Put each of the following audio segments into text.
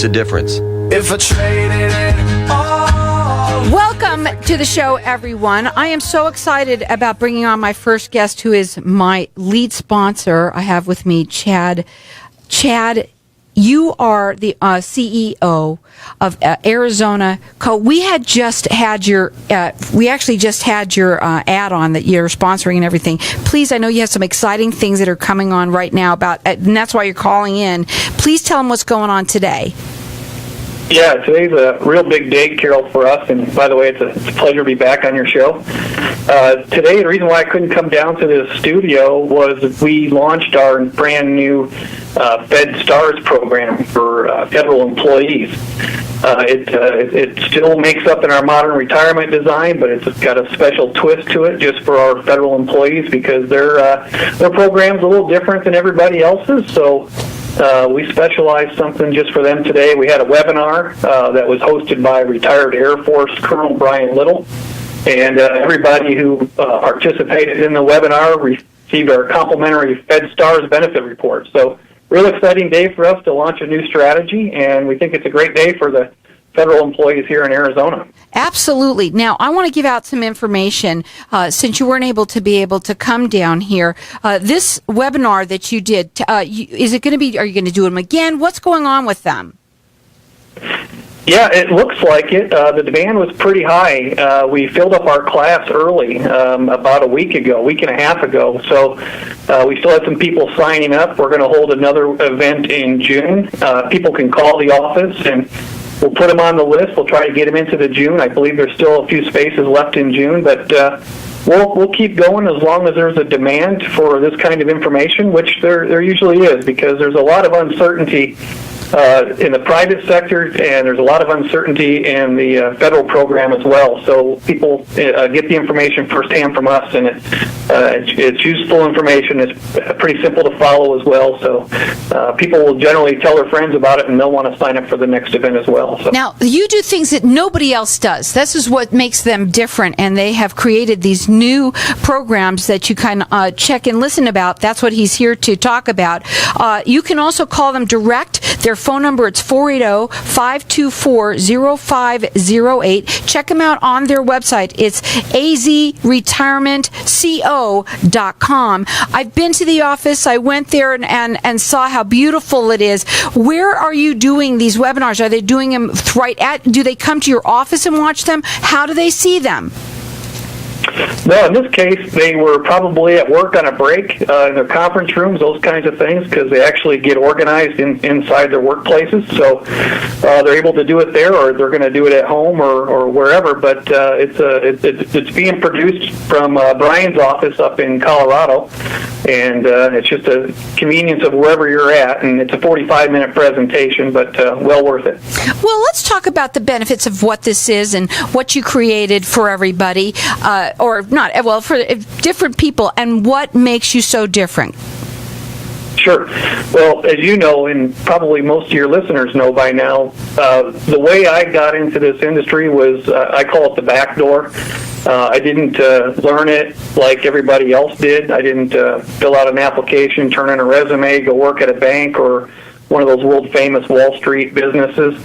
a difference. If I traded it all. Welcome to the show, everyone. I am so excited about bringing on my first guest, who is my lead sponsor. I have with me Chad. Chad, you are the CEO of Arizona Co. We just had your ad on that you're sponsoring and everything. Please, I know you have some exciting things that are coming on right now and that's why you're calling in. Please tell them what's going on today. Yeah, today's a real big day, Carol, for us. And by the way, it's a pleasure to be back on your show. Today, the reason why I couldn't come down to the studio was we launched our brand new Fed Stars program for federal employees. It still makes up in our modern retirement design, but it's got a special twist to it just for our federal employees because their program's a little different than everybody else's. So we specialized something just for them today. We had a webinar that was hosted by retired Air Force Colonel Brian Little, and everybody who participated in the webinar received our complimentary Fed Stars benefit report. So real exciting day for us to launch a new strategy, and we think it's a great day for the federal employees here in Arizona. Absolutely. Now, I want to give out some information since you weren't able to come down here. This webinar that you did, is it going to be, are you going to do them again? What's going on with them? Yeah, it looks like it. The demand was pretty high. We filled up our class early, about a week and a half ago. So we still have some people signing up. We're going to hold another event in June. People can call the office and we'll put them on the list. We'll try to get them into the June. I believe there's still a few spaces left in June, but we'll keep going as long as there's a demand for this kind of information, which there usually is, because there's a lot of uncertainty in the private sector, and there's a lot of uncertainty in the federal program as well. So people get the information firsthand from us, and it's useful information. It's pretty simple to follow as well. So people will generally tell their friends about it, and they'll want to sign up for the next event as well. So. Now, you do things that nobody else does. This is what makes them different, and they have created these new programs that you can check and listen about. That's what he's here to talk about. You can also call them direct. Their phone number, it's 480-524-0508. Check them out on their website. It's azretirementco.com. I've been to the office. I went there and saw how beautiful it is. Where are you doing these webinars? Are they doing them do they come to your office and watch them? How do they see them? No, in this case, they were probably at work on a break in their conference rooms, those kinds of things, because they actually get organized inside their workplaces. So they're able to do it there, or they're going to do it at home or wherever. But it's being produced from Brian's office up in Colorado, and it's just a convenience of wherever you're at. And it's a 45-minute presentation, but well worth it. Well, let's talk about the benefits of what this is and what you created for everybody. Or not, well, for different people, and what makes you so different? Sure. Well, as you know, and probably most of your listeners know by now, the way I got into this industry was, I call it the back door. I didn't learn it like everybody else did. I didn't fill out an application, turn in a resume, go work at a bank or one of those world-famous Wall Street businesses.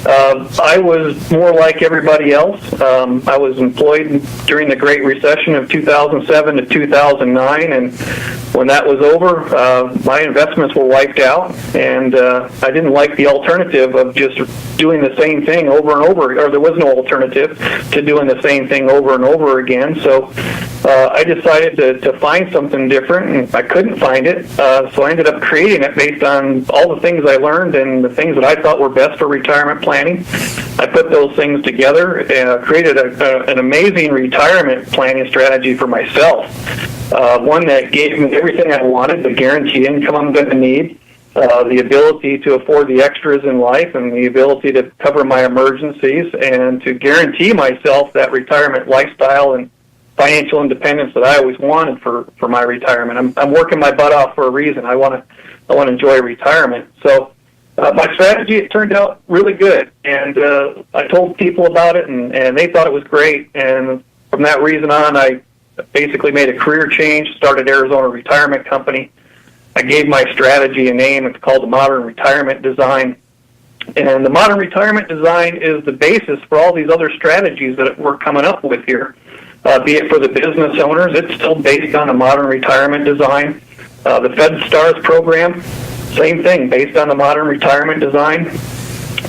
I was more like everybody else. I was employed during the Great Recession of 2007 to 2009, and when that was over, my investments were wiped out, and I didn't like the alternative of just doing the same thing over and over, or there was no alternative to doing the same thing over and over again. So I decided to find something different, and I couldn't find it, so I ended up creating it based on all the things I learned and the things that I thought were best for retirement planning. I put those things together and created an amazing retirement planning strategy for myself, one that gave me everything I wanted, the guaranteed income I'm going to need, the ability to afford the extras in life, and the ability to cover my emergencies, and to guarantee myself that retirement lifestyle and financial independence that I always wanted for my retirement. I'm working my butt off for a reason. I want to enjoy retirement. So my strategy, it turned out really good, and I told people about it, and they thought it was great. And from that reason on, I basically made a career change, started Arizona Retirement Company. I gave my strategy a name. It's called the Modern Retirement Design. And the modern retirement design is the basis for all these other strategies that we're coming up with here. Be it for the business owners, it's still based on a modern retirement design. The FedStars program, same thing, based on the modern retirement design.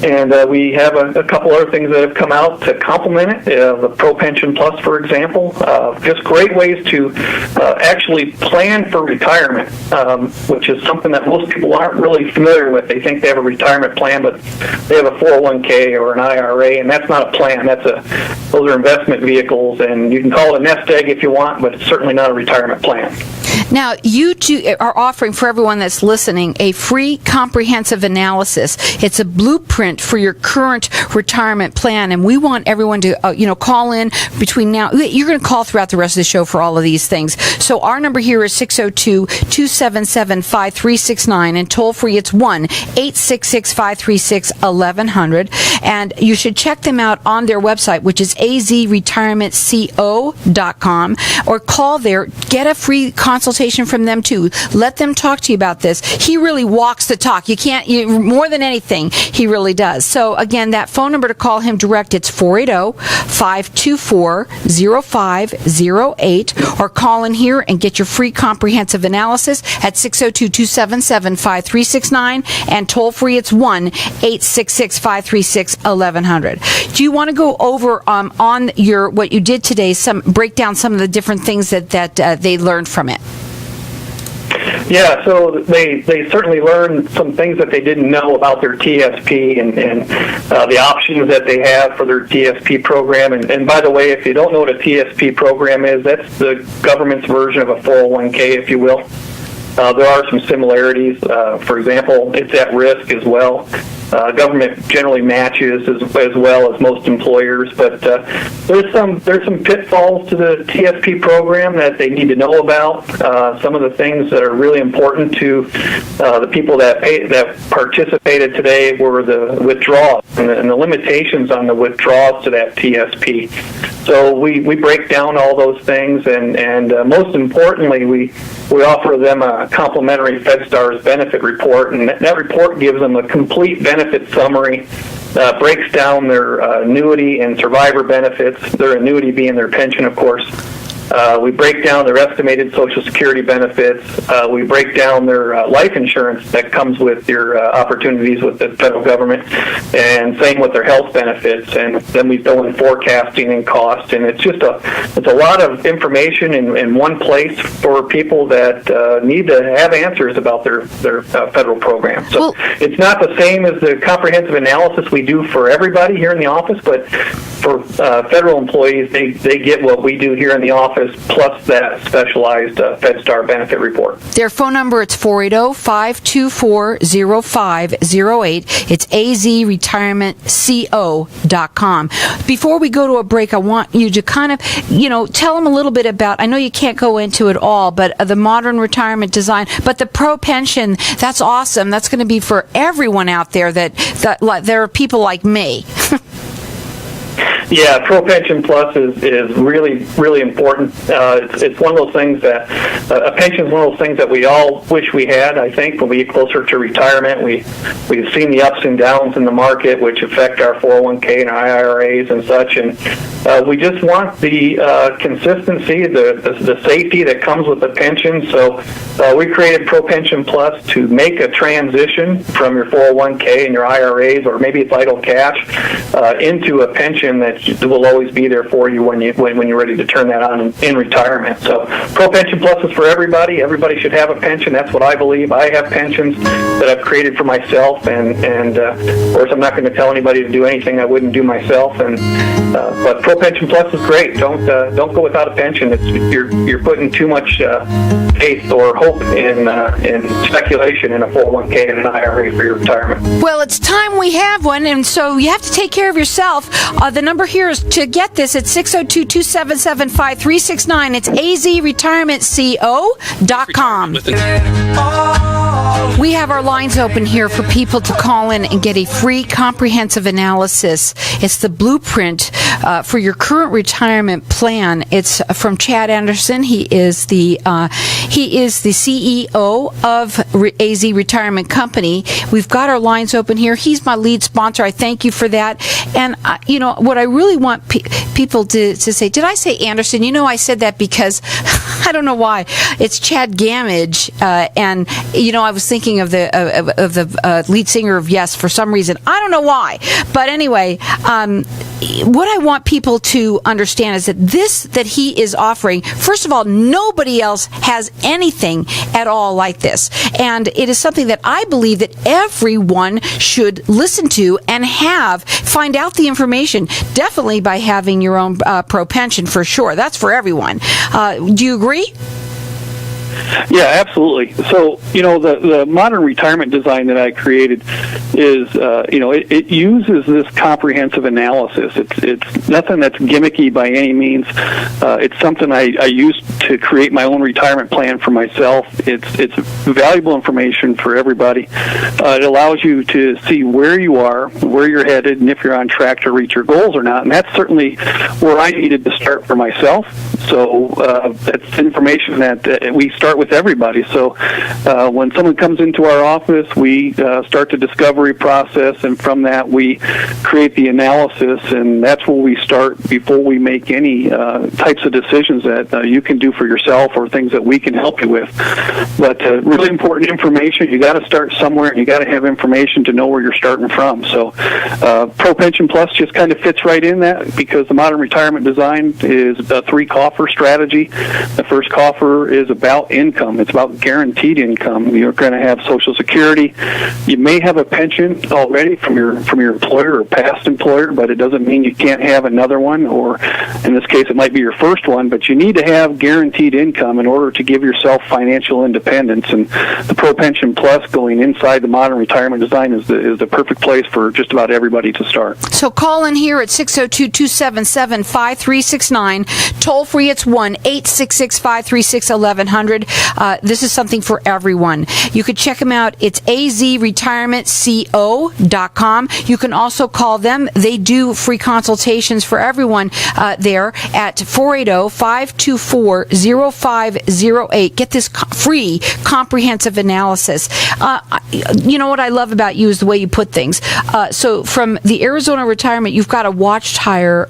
And we have a couple other things that have come out to complement it. The Pro Pension Plus, for example, just great ways to actually plan for retirement, which is something that most people aren't really familiar with. They think they have a retirement plan, but they have a 401k or an IRA, and that's not a plan. Those are investment vehicles, and you can call it a nest egg if you want, but it's certainly not a retirement plan. Now, you two are offering for everyone that's listening a free comprehensive analysis. It's a blueprint for your current retirement plan, and we want everyone to, call in between now. You're going to call throughout the rest of the show for all of these things. So our number here is 602-277-5369, and toll free it's 1-866-536-1100. And you should check them out on their website, which is azretirementco.com, or call there, get a free consultation from them too. Let them talk to you about this. He really walks the talk. More than anything, he really does. So again, that phone number to call him direct, it's 480-524-0508, or call in here and get your free comprehensive analysis at 602-277-5369, and toll free it's 1-866-536-1100. Do you want to go over on what you did today, break down some of the different things that they learned from it? Yeah, so they certainly learned some things that they didn't know about their TSP and the options that they have for their TSP program. And by the way, if you don't know what a TSP program is, that's the government's version of a 401k, if you will. There are some similarities. For example, it's at risk as well. Government generally matches as well as most employers, but there's some pitfalls to the TSP program that they need to know about. Some of the things that are really important to the people that participated today were the withdrawals and the limitations on the withdrawals to that TSP. So we break down all those things, and most importantly, we offer them a complimentary FedStars benefit report, and that report gives them a complete benefit summary, breaks down their annuity and survivor benefits, their annuity being their pension, of course. We break down their estimated Social Security benefits. We break down their life insurance that comes with your opportunities with the federal government, and same with their health benefits. And then we go in forecasting and cost, and it's a lot of information in one place for people that need to have answers about their federal program. So it's not the same as the comprehensive analysis we do for everybody here in the office, but for federal employees, they get what we do here in the office, plus that specialized FedStar benefit report. Their phone number, it's 480-524-0508. It's azretirementco.com. Before we go to a break, I want you to kind of, tell them a little bit about, I know you can't go into it all, but the modern retirement design, but the Pro Pension, that's awesome. That's going to be for everyone out there that there are people like me. Yeah, Pro Pension Plus is really, really important. It's one of those things that a pension is one of those things that we all wish we had. I think when we get closer to retirement, we've seen the ups and downs in the market, which affect our 401k and our IRAs and such, and we just want the consistency, the safety that comes with the pension. So we created Pro Pension Plus to make a transition from your 401k and your IRAs, or maybe it's idle cash, into a pension that will always be there for you when you're ready to turn that on in retirement. So Pro Pension Plus is for everybody. Everybody should have a pension. That's what I believe. I have pensions that I've created for myself, and of course I'm not going to tell anybody to do anything I wouldn't do myself. But Pro Pension Plus is great. Don't go without a pension. You're putting too much faith or hope in speculation in a 401k and an IRA for your retirement. Well, it's time we have one, and so you have to take care of yourself. The number here is to get this at 602-277-5369. It's azretirementco.com. We have our lines open here for people to call in and get a free comprehensive analysis. It's the blueprint for your current retirement plan. It's from Chad Anderson. He is the CEO of AZ Retirement Company. We've got our lines open here. He's my lead sponsor. I thank you for that. And what I really want people to say, did I say Anderson? I said that because I don't know why. It's Chad Gamage, and I was thinking of the lead singer of Yes for some reason. I don't know why, but anyway, what I want people to understand is that he is offering. First of all, nobody else has anything at all like this, and it is something that I believe that everyone should listen to and find out the information. Definitely by having your own pro pension, for sure. That's for everyone. Do you agree? Yeah, absolutely. So, the modern retirement design that I created is, it uses this comprehensive analysis. It's nothing that's gimmicky by any means. It's something I used to create my own retirement plan for myself. It's valuable information for everybody. It allows you to see where you are, where you're headed, and if you're on track to reach your goals or not. And that's certainly where I needed to start for myself. So that's information that we start with everybody. So when someone comes into our office, we start the discovery process, and from that we create the analysis, and that's where we start before we make any types of decisions that you can do for yourself or things that we can help you with. But really important information. You got to start somewhere, and you got to have information to know where you're starting from. So Pro Pension Plus just kind of fits right in that, because the modern retirement design is a three-coffer strategy. The first coffer is about income. It's about guaranteed income. You're going to have Social Security. You may have a pension already from your employer or past employer, but it doesn't mean you can't have another one, or in this case it might be your first one, but you need to have guaranteed income in order to give yourself financial independence. And the Pro Pension Plus, going inside the modern retirement design, is the perfect place for just about everybody to start. So call in here at 602-277-5369. Toll free, it's 1-866-536-1100. This is something for everyone. You could check them out. It's azretirementco.com. You can also call them. They do free consultations for everyone there at 480-524-0508. Get this free comprehensive analysis. What I love about you is the way you put things. So from the Arizona Retirement, you've got a watchtower.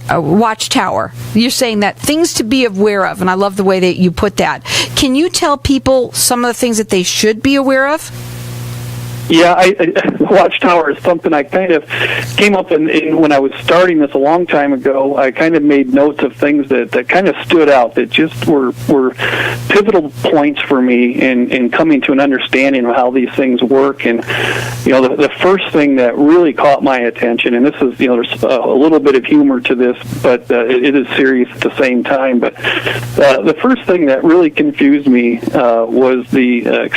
You're saying that things to be aware of, and I love the way that you put that. Can you tell people some of the things that they should be aware of? Yeah, the Watchtower is something I kind of came up in when I was starting this a long time ago. I kind of made notes of things that kind of stood out, that just were pivotal points for me in coming to an understanding of how these things work. And the first thing that really caught my attention, and this is there's a little bit of humor to this, but it is serious at the same time. But the first thing that really confused me was the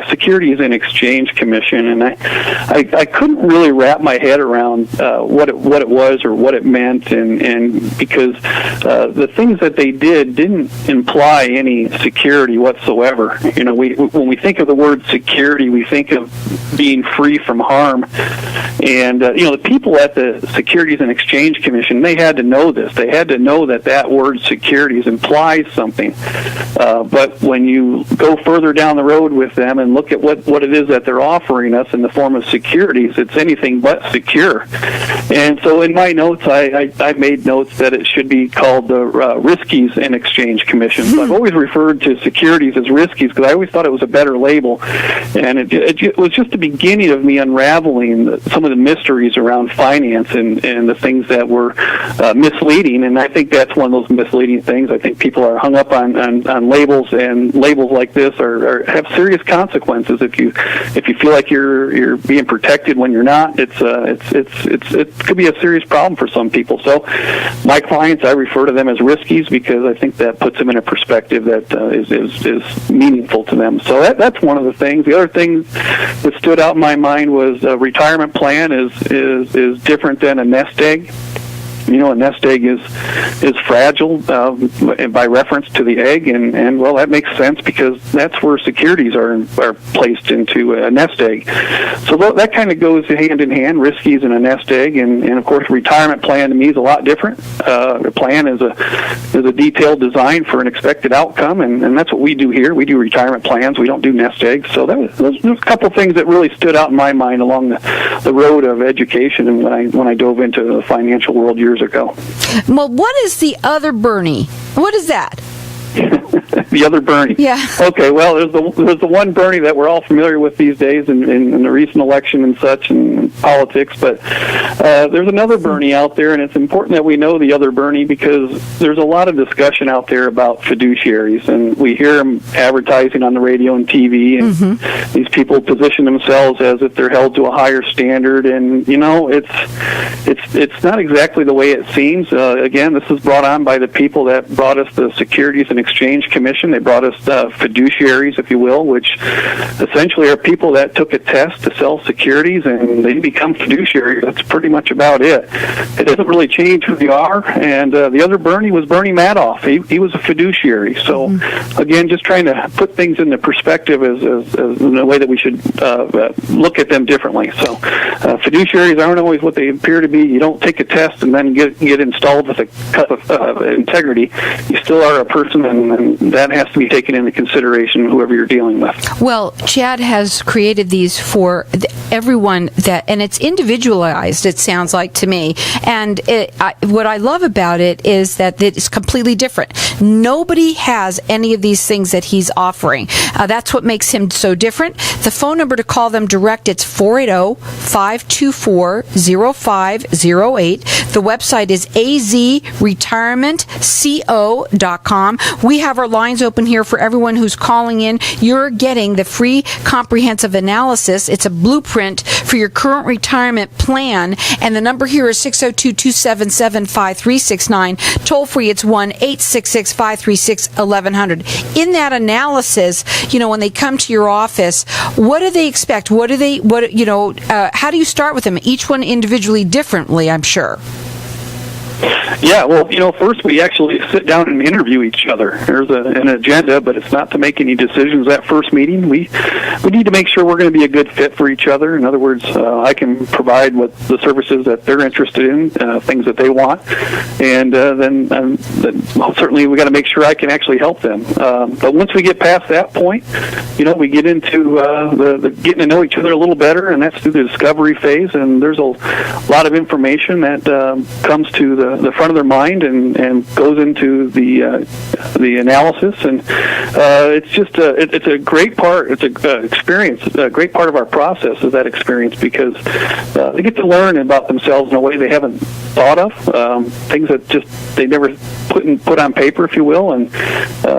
Securities and Exchange Commission, and I couldn't really wrap my head around what it was or what it meant, and because the things that they didn't imply any security whatsoever. When we think of the word security, we think of being free from harm, and the people at the Securities and Exchange Commission, they had to know this. They had to know that word securities implies something. But when you go further down the road with them and look at what it is that they're offering us in the form of securities, it's anything but secure. And so in my notes, I made notes that it should be called the Riskies and Exchange Commission. So I've always referred to securities as riskies because I always thought it was a better label. And it was just the beginning of me unraveling some of the mysteries around finance and the things that were misleading. And I think that's one of those misleading things. I think people are hung up on labels, and labels like this have serious consequences if you feel like you're being protected when you're not. It could be a serious problem for some people. So my clients, I refer to them as riskies because I think that puts them in a perspective that is meaningful to them. So that's one of the things. The other thing that stood out in my mind was a retirement plan is different than a nest egg. a nest egg is fragile by reference to the egg, and well, that makes sense because that's where securities are placed into a nest egg. So that kind of goes hand in hand. Riskies in a nest egg, and of course, retirement plan to me is a lot different. A plan is a detailed design for an expected outcome, and that's what we do here. We do retirement plans. We don't do nest eggs. So there's a couple things that really stood out in my mind along the road of education, and when I dove into the financial world years ago. Well, what is the other Bernie? What is that? The other Bernie. Yeah. Okay. Well, there's the one Bernie that we're all familiar with these days in the recent election and such and politics. But there's another Bernie out there, and it's important that we know the other Bernie because there's a lot of discussion out there about fiduciaries, and we hear them advertising on the radio and TV, and these people position themselves as if they're held to a higher standard, and it's not exactly the way it seems. Again, this is brought on by the people that brought us the Securities and Exchange Commission. They brought us fiduciaries, if you will, which essentially are people that took a test to sell securities and they become fiduciaries. That's pretty much about it. It doesn't really change who they are. And the other Bernie was Bernie Madoff. He was a fiduciary. So again, just trying to put things into perspective as in a way that we should look at them differently. So fiduciaries aren't always what they appear to be. You don't take a test and then get installed with a cup of integrity. You still are a person, and that has to be taken into consideration, whoever you're dealing with. Well, Chad has created these for everyone, and it's individualized, it sounds like to me. And what I love about it is that it's completely different. Nobody has any of these things that he's offering. That's what makes him so different. The phone number to call them direct, it's 480-524-0508. The website is azretirementco.com. We have our lines open here for everyone who's calling in. You're getting the free comprehensive analysis. It's a blueprint for your current retirement plan. And the number here is 602-277-5369. Toll free, it's 1-866-536-1100. In that analysis, when they come to your office, what do they expect? How do you start with them? Each one individually differently, I'm sure. Yeah, well, first we actually sit down and interview each other. There's an agenda, but it's not to make any decisions that first meeting. We need to make sure we're going to be a good fit for each other. In other words, I can provide what the services that they're interested in, things that they want, and then certainly we got to make sure I can actually help them. But once we get past that point, we get into the getting to know each other a little better, and that's through the discovery phase. And there's a lot of information that comes to the front of their mind and goes into the analysis, and it's just it's a great part. It's a experience. A great part of our process is that experience because they get to learn about themselves in a way they haven't thought of, things that just they never put on paper, if you will, and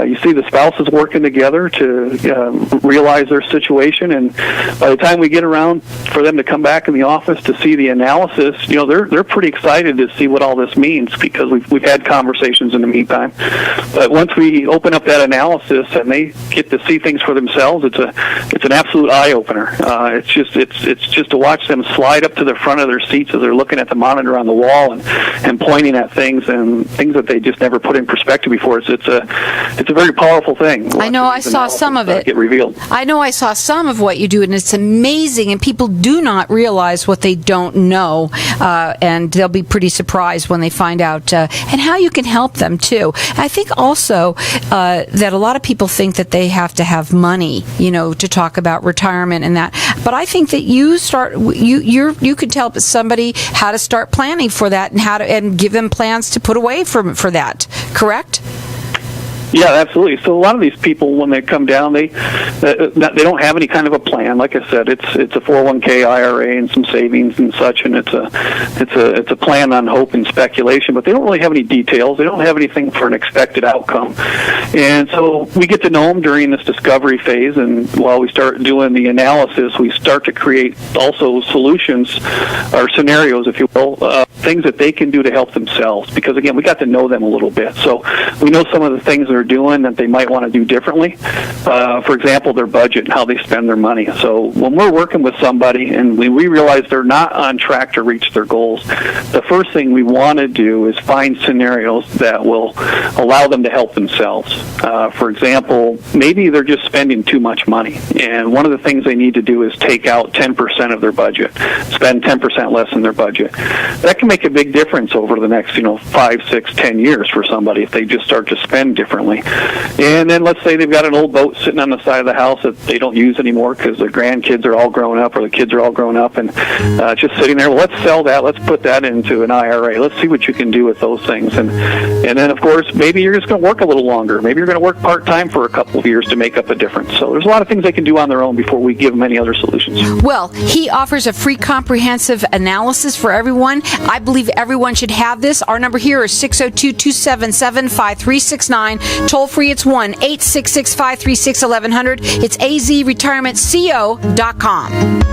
you see the spouses working together to realize their situation, and by the time we get around for them to come back in the office to see the analysis, they're pretty excited to see what all this means because we've had conversations in the meantime. But once we open up that analysis and they get to see things for themselves, it's an absolute eye opener. It's just to watch them slide up to the front of their seats as they're looking at the monitor on the wall and pointing at things that they just never put in perspective before. It's a very powerful thing. I know I saw some of it get revealed. I know I saw some of what you do, and it's amazing. And people do not realize what they don't know, and they'll be pretty surprised when they find out, and how you can help them too. I think also that a lot of people think that they have to have money, to talk about retirement and that. But I think that you could tell somebody how to start planning for that and give them plans to put away for that. Correct? Yeah, absolutely. So a lot of these people, when they come down, they don't have any kind of a plan. Like I said, it's a 401k IRA and some savings and such, and it's a plan on hope and speculation. But they don't really have any details. They don't have anything for an expected outcome. And so we get to know them during this discovery phase, and while we start doing the analysis, we start to create also solutions or scenarios, if you will, things that they can do to help themselves. Because again, we got to know them a little bit, so we know some of the things they're they're doing that they might want to do differently. For example, their budget and how they spend their money. So when we're working with somebody and we realize they're not on track to reach their goals, the first thing we want to do is find scenarios that will allow them to help themselves. For example, maybe they're just spending too much money, and one of the things they need to do is take out 10% of their budget, spend 10% less in their budget. That can make a big difference over the next 5, 6, 10 years for somebody if they just start to spend differently. And then let's say they've got an old boat sitting on the side of the house that they don't use anymore because their grandkids are all grown up or the kids are all grown up, and just sitting there. Well, let's sell that. Let's put that into an IRA. Let's see what you can do with those things. And then, of course, maybe you're just going to work a little longer. Maybe you're going to work part-time for a couple of years to make up a difference. So there's a lot of things they can do on their own before we give them any other solutions. Well, he offers a free comprehensive analysis for everyone. I believe everyone should have this. Our number here is 602-277-5369. Toll free, it's 1-866-536-1100. It's azretirementco.com.